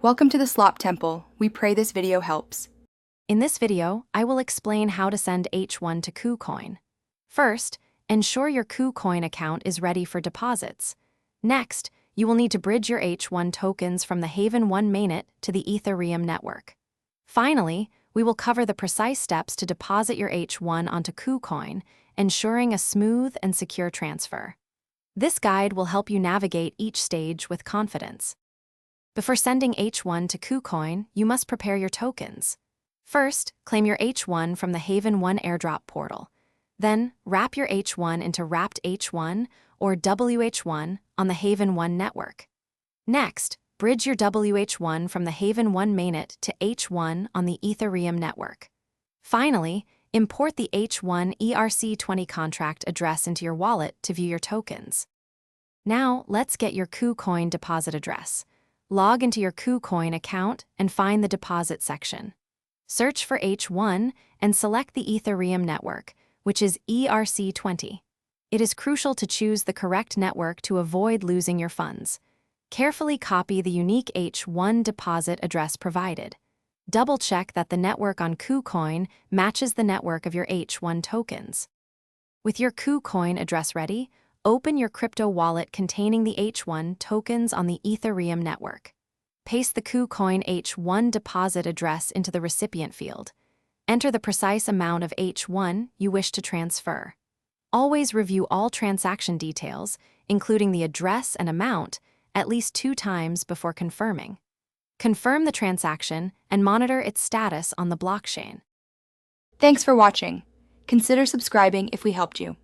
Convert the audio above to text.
Welcome to the Slop Temple. We pray this video helps. In this video, I will explain how to send H1 to KuCoin. First, ensure your KuCoin account is ready for deposits. Next, you will need to bridge your H1 tokens from the Haven 1 mainnet to the Ethereum network. Finally, we will cover the precise steps to deposit your H1 onto KuCoin, ensuring a smooth and secure transfer. This guide will help you navigate each stage with confidence. Before sending H1 to KuCoin, you must prepare your tokens. First, claim your H1 from the Haven 1 airdrop portal. Then, wrap your H1 into wrapped H1 or WH1 on the Haven 1 network. Next, bridge your WH1 from the Haven 1 mainnet to H1 on the Ethereum network. Finally, import the H1 ERC20 contract address into your wallet to view your tokens. Now, let's get your KuCoin deposit address. Log into your KuCoin account and find the deposit section. Search for H1 and select the Ethereum network, which is ERC20. It is crucial to choose the correct network to avoid losing your funds. Carefully copy the unique H1 deposit address provided. Double-check that the network on KuCoin matches the network of your H1 tokens. With your KuCoin address ready, open your crypto wallet containing the H1 tokens on the Ethereum network. Paste the KuCoin H1 deposit address into the recipient field. Enter the precise amount of H1 you wish to transfer. Always review all transaction details, including the address and amount, at least 2 times before confirming. Confirm the transaction and monitor its status on the blockchain. Thanks for watching. Consider subscribing if we helped you.